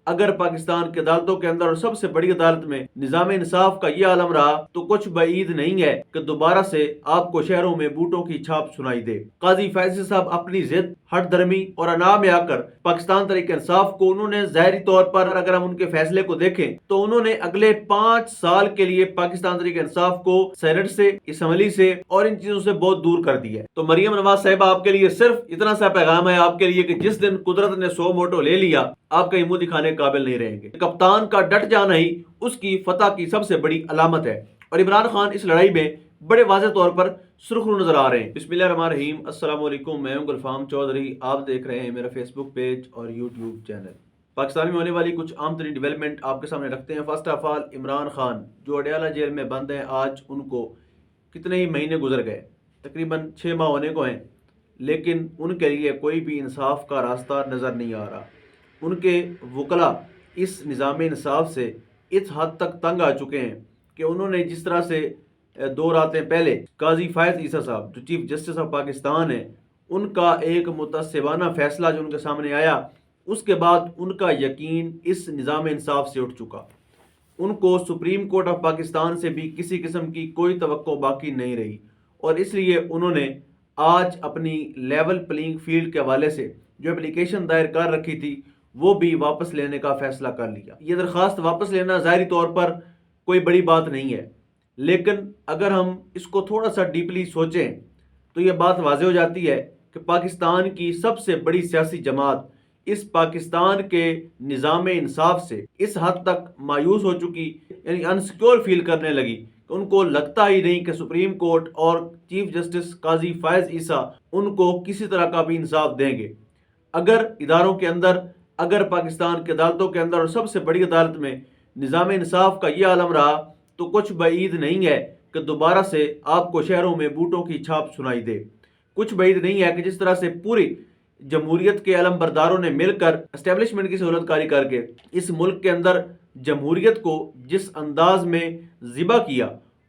اگر پاکستان کی عدالتوں کے اندر اور سب سے بڑی عدالت میں نظام انصاف کا یہ عالم رہا تو کچھ بعید نہیں ہے کہ دوبارہ سے آپ کو شہروں میں بوٹوں کی چھاپ سنائی دے۔ قاضی فیض صاحب اپنی ضد، ہٹ دھرمی اور انا میں آ کر پاکستان تحریک انصاف کو انہوں نے ظاہری طور پر، اگر ہم ان کے فیصلے کو دیکھیں تو انہوں نے اگلے 5 سال کے لیے پاکستان تحریک انصاف کو سینٹ سے، اسمبلی سے اور ان چیزوں سے بہت دور کر دیا ہے۔ تو مریم نواز صاحبہ، آپ کے لیے صرف اتنا سا پیغام ہے آپ کے لیے کہ جس دن قدرت نے 100 موٹو لے لیا، آپ کہیں منہ دکھانے کے قابل نہیں رہیں گے۔ کپتان کا ڈٹ جانا ہی اس کی فتح کی سب سے بڑی علامت ہے، اور عمران خان اس لڑائی میں بڑے واضح طور پر سرخرو نظر آ رہے ہیں۔ بسم اللہ الرحمن الرحیم، السلام علیکم، میں ہوں گلفام چودھری، آپ دیکھ رہے ہیں میرا فیس بک پیج اور یوٹیوب چینل۔ پاکستان میں ہونے والی کچھ عام ترین ڈیولپمنٹ آپ کے سامنے رکھتے ہیں۔ First of all, Imran Khan جو اڈیالہ جیل میں بند ہیں، آج ان کو کتنے ہی مہینے گزر گئے، تقریباً 6 ماہ ہونے کو ہیں، لیکن ان کے لیے کوئی بھی انصاف کا راستہ نظر نہیں آ رہا۔ ان کے وکلاء اس نظام انصاف سے اس حد تک تنگ آ چکے ہیں کہ انہوں نے جس طرح سے 2 راتیں پہلے قاضی فائز عیسیٰ صاحب جو چیف جسٹس آف پاکستان ہیں، ان کا ایک متعصبانہ فیصلہ جو ان کے سامنے آیا، اس کے بعد ان کا یقین اس نظام انصاف سے اٹھ چکا۔ ان کو سپریم کورٹ آف پاکستان سے بھی کسی قسم کی کوئی توقع باقی نہیں رہی، اور اس لیے انہوں نے آج اپنی لیول پلینگ فیلڈ کے حوالے سے جو اپلیکیشن دائر کر رکھی تھی وہ بھی واپس لینے کا فیصلہ کر لیا۔ یہ درخواست واپس لینا ظاہری طور پر کوئی بڑی بات نہیں ہے، لیکن اگر ہم اس کو تھوڑا سا ڈیپلی سوچیں تو یہ بات واضح ہو جاتی ہے کہ پاکستان کی سب سے بڑی سیاسی جماعت اس پاکستان کے نظام انصاف سے اس حد تک مایوس ہو چکی، یعنی انسیکیور فیل کرنے لگی کہ ان کو لگتا ہی نہیں کہ سپریم کورٹ اور چیف جسٹس قاضی فائز عیسیٰ ان کو کسی طرح کا بھی انصاف دیں گے۔ اگر اداروں کے اندر، اگر پاکستان کی عدالتوں کے اندر اور سب سے بڑی عدالت میں نظام انصاف کا یہ عالم رہا تو کچھ بعید نہیں ہے کہ دوبارہ سے آپ کو شہروں میں بوٹوں کی چھاپ سنائی دے۔ کچھ بعید نہیں ہے کہ جس طرح سے پوری جمہوریت کے علم برداروں نے مل کر اسٹیبلشمنٹ کی سہولت کاری کر کے اس ملک کے اندر جمہوریت کو جس انداز میں ذبح کیا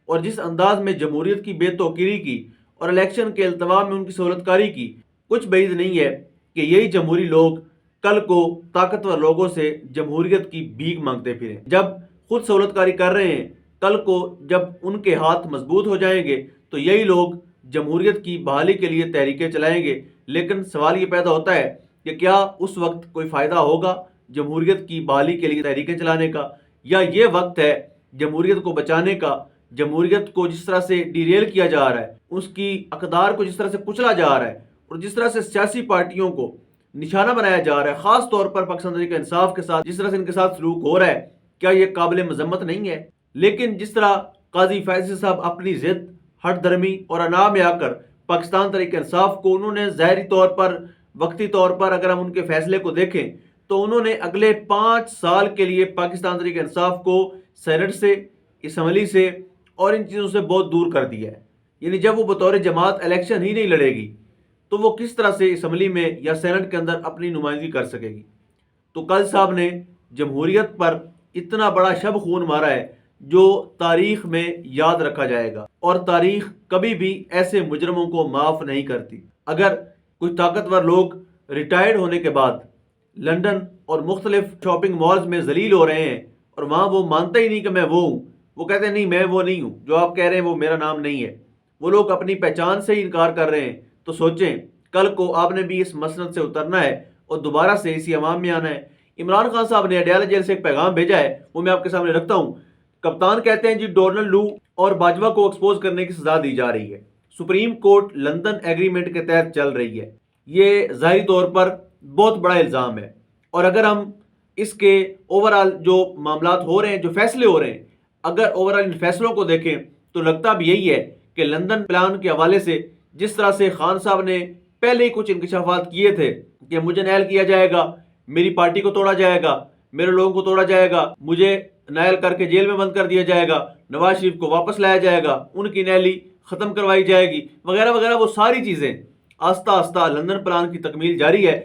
اور جس انداز میں جمہوریت کی بے توقیری کی اور الیکشن کے التوا میں ان کی سہولت کاری کی، کچھ بعید نہیں ہے کہ یہی جمہوری لوگ کل کو طاقتور لوگوں سے جمہوریت کی بھیک مانگتے پھریں۔ جب خود سہولت کاری کر رہے ہیں، کل کو جب ان کے ہاتھ مضبوط ہو جائیں گے تو یہی لوگ جمہوریت کی بحالی کے لیے تحریکیں چلائیں گے۔ لیکن سوال یہ پیدا ہوتا ہے کہ کیا اس وقت کوئی فائدہ ہوگا جمہوریت کی بحالی کے لیے تحریکیں چلانے کا، یا یہ وقت ہے جمہوریت کو بچانے کا؟ جمہوریت کو جس طرح سے ڈیریل کیا جا رہا ہے، اس کی اقدار کو جس طرح سے کچلا جا رہا ہے، اور جس طرح سے سیاسی پارٹیوں کو نشانہ بنایا جا رہا ہے، خاص طور پر پاکستان تحریک انصاف کے ساتھ جس طرح سے ان کے ساتھ سلوک ہو رہا ہے، کیا یہ قابل مذمت نہیں ہے؟ لیکن جس طرح قاضی فیض صاحب اپنی ضد، ہٹ دھرمی اور انا میں آ کر پاکستان تحریک انصاف کو انہوں نے ظاہری طور پر، وقتی طور پر، اگر ہم ان کے فیصلے کو دیکھیں تو انہوں نے اگلے 5 سال کے لیے پاکستان تحریک انصاف کو سینٹ سے، اسمبلی سے اور ان چیزوں سے بہت دور کر دیا ہے۔ یعنی جب وہ بطور جماعت الیکشن ہی نہیں لڑے گی تو وہ کس طرح سے اسمبلی میں یا سینٹ کے اندر اپنی نمائندگی کر سکے گی؟ تو قاضی صاحب نے جمہوریت پر اتنا بڑا شب خون مارا ہے جو تاریخ میں یاد رکھا جائے گا، اور تاریخ کبھی بھی ایسے مجرموں کو معاف نہیں کرتی۔ اگر کچھ طاقتور لوگ ریٹائرڈ ہونے کے بعد لندن اور مختلف شاپنگ مالز میں ذلیل ہو رہے ہیں اور وہاں وہ مانتا ہی نہیں کہ میں وہ ہوں، وہ کہتے ہیں نہیں میں وہ نہیں ہوں، جو آپ کہہ رہے ہیں وہ میرا نام نہیں ہے، وہ لوگ اپنی پہچان سے ہی انکار کر رہے ہیں، تو سوچیں کل کو آپ نے بھی اس مسند سے اترنا ہے اور دوبارہ سے اسی عوام میں آنا ہے۔ عمران خان صاحب نے اڈیالہ جیل سے ایک پیغام بھیجا ہے، وہ میں آپ کے سامنے رکھتا ہوں۔ کپتان کہتے ہیں جی ڈونلڈ لو اور باجوہ کو ایکسپوز کرنے کی سزا دی جا رہی ہے، سپریم کورٹ لندن ایگریمنٹ کے تحت چل رہی ہے۔ یہ ظاہری طور پر بہت بڑا الزام ہے، اور اگر ہم اس کے اوورآل جو معاملات ہو رہے ہیں، جو فیصلے ہو رہے ہیں، اگر اوورآل ان فیصلوں کو دیکھیں تو لگتا بھی یہی ہے کہ لندن پلان کے حوالے سے جس طرح سے خان صاحب نے پہلے ہی کچھ انکشافات کیے تھے کہ مجھے نائل کیا جائے گا، میری پارٹی کو توڑا جائے گا، میرے لوگوں کو توڑا جائے گا، مجھے نائل کر کے جیل میں بند کر دیا جائے گا، نواز شریف کو واپس لایا جائے گا، ان کی نیلی ختم کروائی جائے گی، وغیرہ وغیرہ، وہ ساری چیزیں آہستہ آہستہ لندن پلان کی تکمیل جاری ہے۔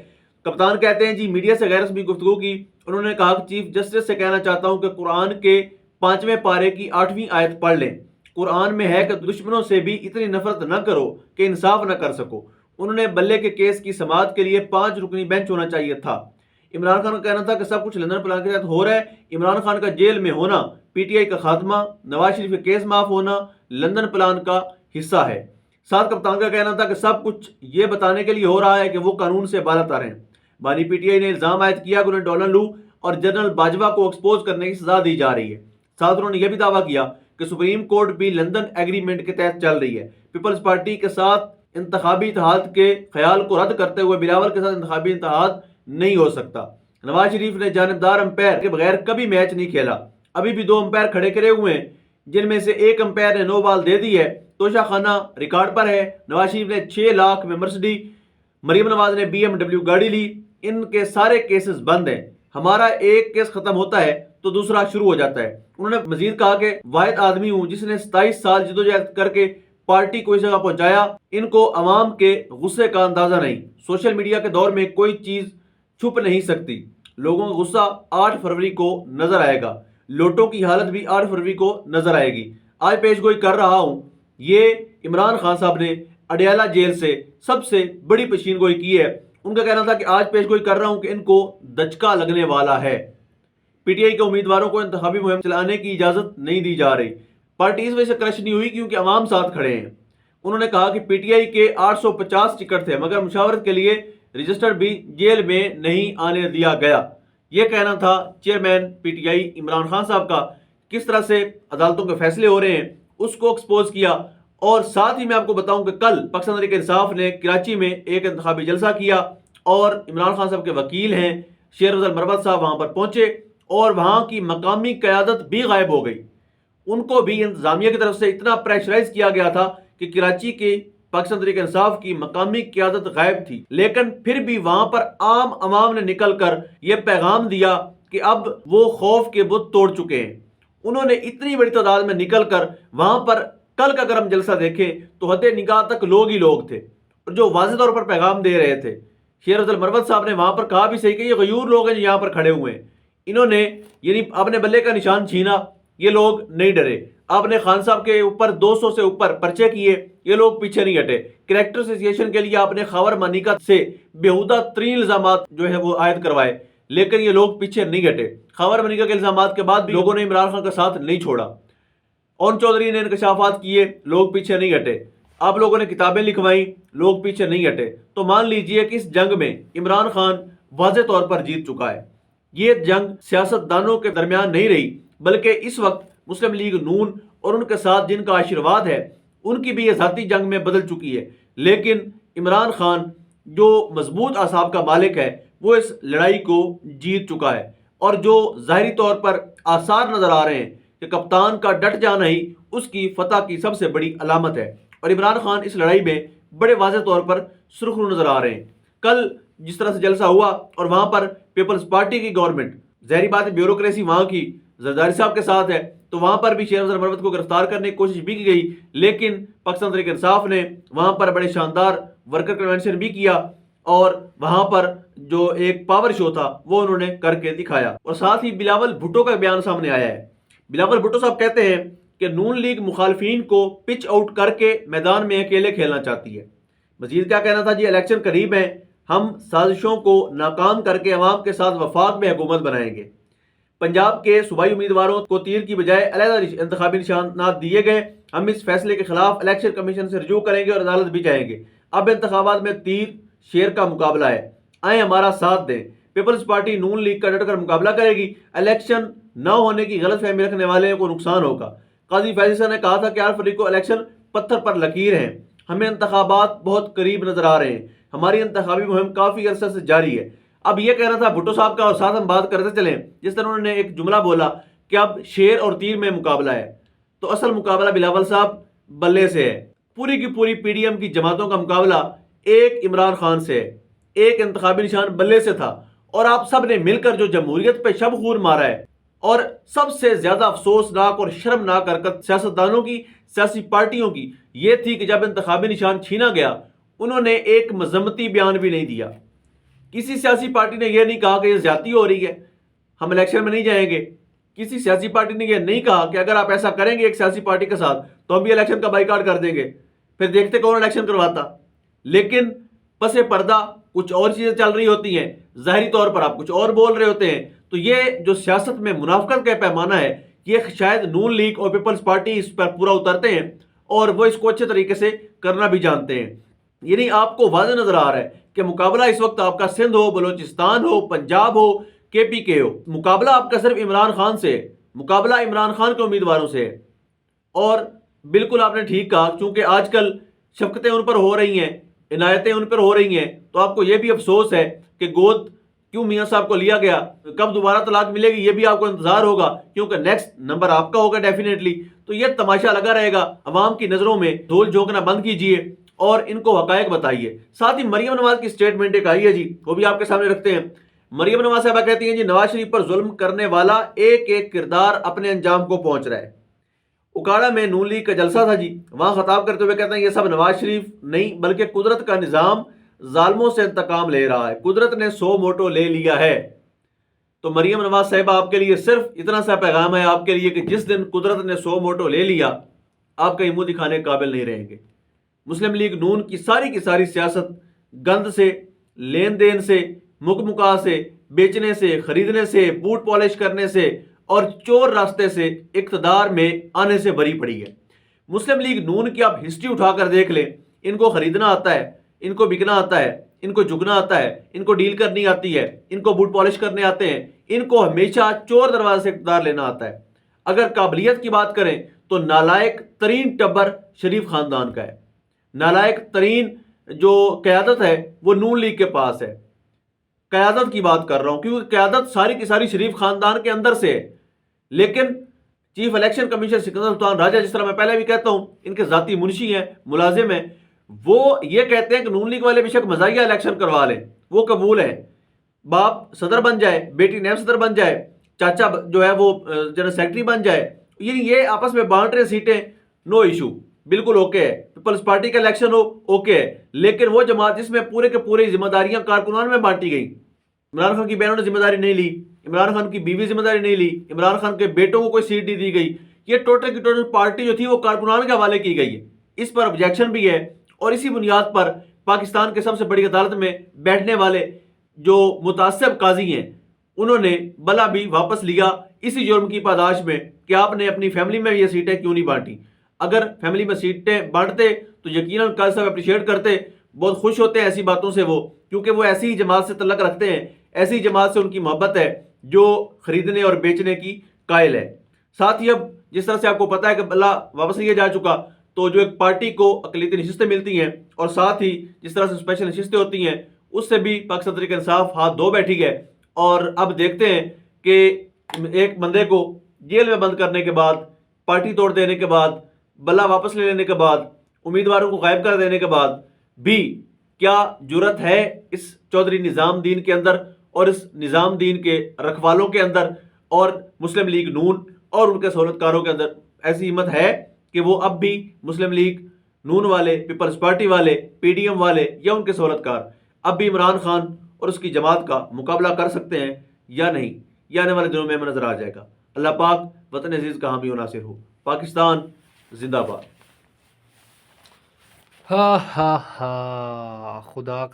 کپتان کہتے ہیں جی میڈیا سے غیر رسمی گفتگو کی، انہوں نے کہا کہ چیف جسٹس سے کہنا چاہتا ہوں کہ قرآن کے 5ویں پارے کی 8ویں آیت پڑھ لیں۔ قرآن میں ہے کہ دشمنوں سے بھی اتنی نفرت نہ کرو کہ انصاف نہ کر سکو۔ انہوں نے بلے کے کیس کی سماعت کے لیے 5 رکنی بینچ ہونا چاہیے تھا۔ عمران خان کا کہنا تھا کہ سب کچھ لندن پلان کے تحت ہو رہا ہے، عمران خان کا جیل میں ہونا، پی ٹی آئی کا خاتمہ، نواز شریف کے کیس معاف ہونا لندن پلان کا حصہ ہے۔ ساتھ کپتان کا کہنا تھا کہ سب کچھ یہ بتانے کے لیے ہو رہا ہے کہ وہ قانون سے بالا تر ہیں۔ بانی پی ٹی آئی نے الزام عائد کیا کہ انہیں ڈولن لو اور جنرل باجوہ کو ایکسپوز کرنے کی سزا دی جا رہی ہے۔ ساتھ انہوں نے یہ بھی دعویٰ کیا کہ سپریم کورٹ بھی لندن ایگریمنٹ کے تحت چل رہی ہے۔ پیپلز پارٹی کے ساتھ انتخابی اتحاد کے خیال کو رد کرتے ہوئے بلاول کے ساتھ انتخابی اتحاد نہیں ہو سکتا۔ نواز شریف نے جانبدار امپائر کے بغیر کبھی میچ نہیں کھیلا، ابھی بھی 2 امپائر کھڑے کرے ہوئے ہیں جن میں سے ایک امپائر نے 9 بال دے دی ہے۔ توشہ خانہ ریکارڈ پر ہے، نواز شریف نے 6 لاکھ میں مرسڈی، مریم نواز نے BMW گاڑی لی، ان کے سارے کیسز بند ہیں، ہمارا ایک کیس ختم ہوتا ہے تو دوسرا شروع ہو جاتا ہے۔ انہوں نے مزید کہا کہ واحد آدمی ہوں جس نے 27 سال جدوجہد کر کے پارٹی کو اس جگہ پہنچایا، ان کو عوام کے غصے کا اندازہ نہیں۔ سوشل میڈیا کے دور میں کوئی چیز چھپ نہیں سکتی، لوگوں کا غصہ 8 فروری کو نظر آئے گا، لوٹوں کی حالت بھی 8 فروری کو نظر آئے گی۔ آج پیش گوئی کر رہا ہوں، یہ عمران خان صاحب نے اڈیالہ جیل سے سب سے بڑی پیشین گوئی کی ہے۔ ان کا کہنا تھا کہ آج پیش گوئی کر رہا ہوں کہ ان کو دچکا لگنے والا ہے۔ پی ٹی آئی کے امیدواروں کو انتخابی مہم چلانے کی اجازت نہیں دی جا رہی، پارٹی اس وجہ سے کرش نہیں ہوئی کیونکہ عوام ساتھ کھڑے ہیں۔ انہوں نے کہا کہ پی ٹی آئی کے 850 ٹکٹ تھے مگر مشاورت کے لیے رجسٹر بھی جیل میں نہیں آنے دیا گیا۔ یہ کہنا تھا chairman P T I Imran Khan صاحب کا۔ کس طرح سے عدالتوں کے فیصلے ہو رہے ہیں اس کو ایکسپوز کیا، اور ساتھ ہی میں آپ کو بتاؤں کہ کل پاکستان تحریک انصاف نے کراچی میں ایک انتخابی جلسہ کیا اور عمران خان صاحب کے وکیل ہیں شیر افضل مروت صاحب وہاں پر پہنچے اور وہاں کی مقامی قیادت بھی غائب ہو گئی۔ ان کو بھی انتظامیہ کی طرف سے اتنا پریشرائز کیا گیا تھا کہ کراچی کی پاکستان تحریک انصاف کی مقامی قیادت غائب تھی، لیکن پھر بھی وہاں پر عام عوام نے نکل کر یہ پیغام دیا کہ اب وہ خوف کے بت توڑ چکے ہیں۔ انہوں نے اتنی بڑی تعداد میں نکل کر وہاں پر، کل کا اگر ہم جلسہ دیکھیں تو حد نگاہ تک لوگ ہی لوگ تھے اور جو واضح طور پر پیغام دے رہے تھے۔ شیر افضل مروت صاحب نے وہاں پر کہا بھی صحیح کہ یہ غیور لوگ ہیں جو یہاں پر کھڑے ہوئے ہیں، انہوں نے یعنی اپنے بلے کا نشان چھینا، یہ لوگ نہیں ڈرے۔ آپ نے خان صاحب کے اوپر 200 سے اوپر پرچے کیے، یہ لوگ پیچھے نہیں ہٹے۔ کریکٹر ایسوسیشن کے لیے آپ نے خاور مانیکا سے بیہودہ ترین الزامات جو ہے وہ عائد کروائے، لیکن یہ لوگ پیچھے نہیں ہٹے۔ خاور مانیکا کے الزامات کے بعد بھی لوگوں نے عمران خان کا ساتھ نہیں چھوڑا۔ اون چودھری نے انکشافات کیے، لوگ پیچھے نہیں ہٹے۔ آپ لوگوں نے کتابیں لکھوائیں، لوگ پیچھے نہیں ہٹے۔ تو مان لیجئے کہ اس جنگ میں عمران خان واضح طور پر جیت چکا ہے۔ یہ جنگ سیاست دانوں کے درمیان نہیں رہی، بلکہ اس وقت مسلم لیگ نون اور ان کے ساتھ جن کا آشیرواد ہے ان کی بھی یہ ذاتی جنگ میں بدل چکی ہے۔ لیکن عمران خان جو مضبوط اعصاب کا مالک ہے وہ اس لڑائی کو جیت چکا ہے، اور جو ظاہری طور پر آثار نظر آ رہے ہیں کہ کپتان کا ڈٹ جانا ہی اس کی فتح کی سب سے بڑی علامت ہے، اور عمران خان اس لڑائی میں بڑے واضح طور پر سرخرو نظر آ رہے ہیں۔ کل جس طرح سے جلسہ ہوا اور وہاں پر پیپلز پارٹی کی گورنمنٹ، ظاہری بات ہے بیوروکریسی وہاں کی زرداری صاحب کے ساتھ ہے، تو وہاں پر بھی شیر افضل مروت کو گرفتار کرنے کی کوشش بھی کی گئی، لیکن پاکستان تحریک انصاف نے وہاں پر بڑے شاندار ورکر کنونشن بھی کیا اور وہاں پر جو ایک پاور شو تھا وہ انہوں نے کر کے دکھایا۔ اور ساتھ ہی بلاول بھٹو کا بیان سامنے آیا ہے۔ بلاول بھٹو صاحب کہتے ہیں کہ نون لیگ مخالفین کو پچ آؤٹ کر کے میدان میں اکیلے کھیلنا چاہتی ہے۔ مزید کیا کہنا تھا؟ جی الیکشن قریب ہیں، ہم سازشوں کو ناکام کر کے عوام کے ساتھ وفاق میں حکومت بنائیں گے۔ پنجاب کے صوبائی امیدواروں کو تیر کی بجائے علیحدہ انتخابی نشانات دیے گئے، ہم اس فیصلے کے خلاف الیکشن کمیشن سے رجوع کریں گے اور عدالت بھی جائیں گے۔ اب انتخابات میں تیر شیر کا مقابلہ ہے، آئیں ہمارا ساتھ دیں۔ پیپلز پارٹی نون لیگ کا ڈٹ کر مقابلہ کرے گی، الیکشن نہ ہونے کی غلط فہمی رکھنے والے کو نقصان ہوگا۔ قاضی فیض صاحب نے کہا تھا کہ 8 فروری کو الیکشن پتھر پر لکیر ہیں، ہمیں انتخابات بہت قریب نظر آ رہے ہیں، ہماری انتخابی مہم کافی عرصے سے جاری ہے۔ اب یہ کہنا تھا بھٹو صاحب کا، اور ساتھ ہم بات کرتے چلیں جس طرح انہوں نے ایک جملہ بولا کہ اب شیر اور تیر میں مقابلہ ہے، تو اصل مقابلہ بلاول صاحب بلے سے ہے۔ پوری کی پوری پی ڈی ایم کی جماعتوں کا مقابلہ ایک عمران خان سے ہے، ایک انتخابی نشان بلے سے تھا، اور آپ سب نے مل کر جو جمہوریت پہ شب خون مارا ہے، اور سب سے زیادہ افسوسناک اور شرمناک حرکت سیاستدانوں کی، سیاسی پارٹیوں کی یہ تھی کہ جب انتخابی نشان چھینا گیا انہوں نے ایک مذمتی بیان بھی نہیں دیا۔ کسی سیاسی پارٹی نے یہ نہیں کہا کہ یہ زیادتی ہو رہی ہے، ہم الیکشن میں نہیں جائیں گے۔ کسی سیاسی پارٹی نے یہ نہیں کہا کہ اگر آپ ایسا کریں گے ایک سیاسی پارٹی کے ساتھ تو ہم بھی الیکشن کا بائیکاٹ کر دیں گے، پھر دیکھتے کون الیکشن کرواتا۔ لیکن پس پردہ کچھ اور چیزیں چل رہی ہوتی ہیں، ظاہری طور پر آپ کچھ اور بول رہے ہوتے ہیں. تو یہ جو سیاست میں منافقت کا پیمانہ ہے یہ شاید نون لیگ اور پیپلز پارٹی اس پر پورا اترتے ہیں اور وہ اس کو اچھے طریقے سے کرنا بھی جانتے ہیں. یعنی آپ کو واضح نظر آ رہا ہے کہ مقابلہ اس وقت آپ کا سندھ ہو، بلوچستان ہو، پنجاب ہو، کے پی کے ہو، مقابلہ آپ کا صرف عمران خان سے ہے، مقابلہ عمران خان کے امیدواروں سے ہے. اور بالکل آپ نے ٹھیک کہا، چونکہ آج کل شفقتیں ان پر ہو رہی ہیں، عنایتیں ان پر ہو رہی ہیں، تو آپ کو یہ بھی افسوس ہے کہ گود کیوں میاں صاحب کو لیا گیا، کب دوبارہ طلاق ملے گی یہ بھی آپ کو انتظار ہوگا، کیونکہ نیکسٹ نمبر آپ کا ہوگا ڈیفینیٹلی. تو یہ تماشا لگا رہے گا. عوام کی نظروں میں دھول جھونکنا بند کیجئے اور ان کو حقائق بتائیے. ساتھ ہی مریم نواز کی سٹیٹمنٹ ایک آئی ہے جی، وہ بھی آپ کے سامنے رکھتے ہیں. مریم نواز صاحبہ کہتی ہیں جی نواز شریف پر ظلم کرنے والا ایک ایک کردار اپنے انجام کو پہنچ رہا ہے. اکاڑا میں نون لیگ کا جلسہ تھا جی، وہاں خطاب کرتے ہوئے کہتے ہیں یہ سب نواز شریف نہیں بلکہ قدرت کا نظام ظالموں سے انتقام لے رہا ہے، قدرت نے 100 موٹو لے لیا ہے. تو مریم نواز صاحبہ آپ کے لیے صرف اتنا سا پیغام ہے آپ کے لیے کہ جس دن قدرت نے 100 موٹو لے لیا آپ کہیں منہ دکھانے کے قابل نہیں رہیں گے. مسلم لیگ نون کی ساری سیاست گند سے، لین دین سے، مکا سے، بیچنے سے، خریدنے سے، بوٹ پالش کرنے سے اور چور راستے سے اقتدار میں آنے سے بری پڑی ہے. مسلم لیگ نون کی آپ ہسٹری اٹھا کر دیکھ لیں، ان کو خریدنا آتا ہے، ان کو بکنا آتا ہے، ان کو جھکنا آتا ہے، ان کو ڈیل کرنی آتی ہے، ان کو بوٹ پالش کرنے آتے ہیں، ان کو ہمیشہ چور دروازے سے اقتدار لینا آتا ہے. اگر قابلیت کی بات کریں تو نالائق ترین ٹبر شریف خاندان کا ہے، نالائق ترین جو قیادت ہے وہ نون لیگ کے پاس ہے. قیادت کی بات کر رہا ہوں کیونکہ قیادت ساری کی ساری شریف خاندان کے اندر سے ہے. لیکن چیف الیکشن کمیشن سکندر سلطان راجہ، جس طرح میں پہلے بھی کہتا ہوں ان کے ذاتی منشی ہیں، ملازم ہیں، وہ یہ کہتے ہیں کہ نون لیگ والے بے شک مزاحیہ الیکشن کروا لیں، وہ قبول ہے، باپ صدر بن جائے، بیٹی نیب صدر بن جائے، چاچا جو ہے وہ جنرل سیکرٹری بن جائے، یہ آپس میں بانٹ رہے سیٹیں، نو ایشو، بالکل اوکے ہے. پیپلز پارٹی کا الیکشن ہو اوکے ہے. لیکن وہ جماعت جس میں پورے کے پورے ذمہ داریاں کارکنان میں بانٹی گئی، عمران خان کی بہنوں نے ذمہ داری نہیں لی، عمران خان کی بیوی ذمہ داری نہیں لی، عمران خان کے بیٹوں کو کوئی سیٹ نہیں دی گئی، یہ ٹوٹل کی ٹوٹل پارٹی جو تھی وہ کارکنان کے حوالے کی گئی ہے. اس پر آبجیکشن بھی ہے اور اسی بنیاد پر پاکستان کے سب سے بڑی عدالت میں بیٹھنے والے جو متعصب قاضی ہیں انہوں نے بلا بھی واپس لیا اسی جرم کی پاداش میں کہ آپ نے اپنی فیملی میں یہ سیٹیں کیوں نہیں بانٹی. اگر فیملی میں سیٹیں بانٹتے تو یقیناً قاضی صاحب اپریشیٹ کرتے، بہت خوش ہوتے ہیں ایسی باتوں سے، وہ کیونکہ وہ ایسی جماعت سے تعلق رکھتے ہیں، ایسی جماعت سے ان کی محبت ہے جو خریدنے اور بیچنے کی قائل ہے. ساتھ ہی اب جس طرح سے آپ کو پتا ہے کہ بلا واپس لیا جا چکا تو جو ایک پارٹی کو اقلیتی نشستیں ملتی ہیں اور ساتھ ہی جس طرح سے اسپیشل نشستیں ہوتی ہیں اس سے بھی پاکستان تحریک انصاف ہاتھ دھو بیٹھی ہے. اور اب دیکھتے ہیں کہ ایک بندے کو جیل میں بند کرنے کے بعد، پارٹی توڑ دینے کے بعد، بلا واپس لے لینے کے بعد، امیدواروں کو غائب کر دینے کے بعد بھی کیا جرت ہے اس چودھری نظام دین کے اندر اور اس نظام دین کے رکھوالوں کے اندر اور مسلم لیگ نون اور ان کے سہولت کاروں کے اندر ایسی ہمت ہے کہ وہ اب بھی مسلم لیگ نون والے، پیپلز پارٹی والے، پی ڈی ایم والے یا ان کے سہولت کار اب بھی عمران خان اور اس کی جماعت کا مقابلہ کر سکتے ہیں یا نہیں؟ یہ آنے والے دنوں میں ہمیں نظر آ جائے گا. اللہ پاک وطن عزیز کا حامی و ناصر ہو. پاکستان زندہ باد. ہاں ہاں ہاں، خدا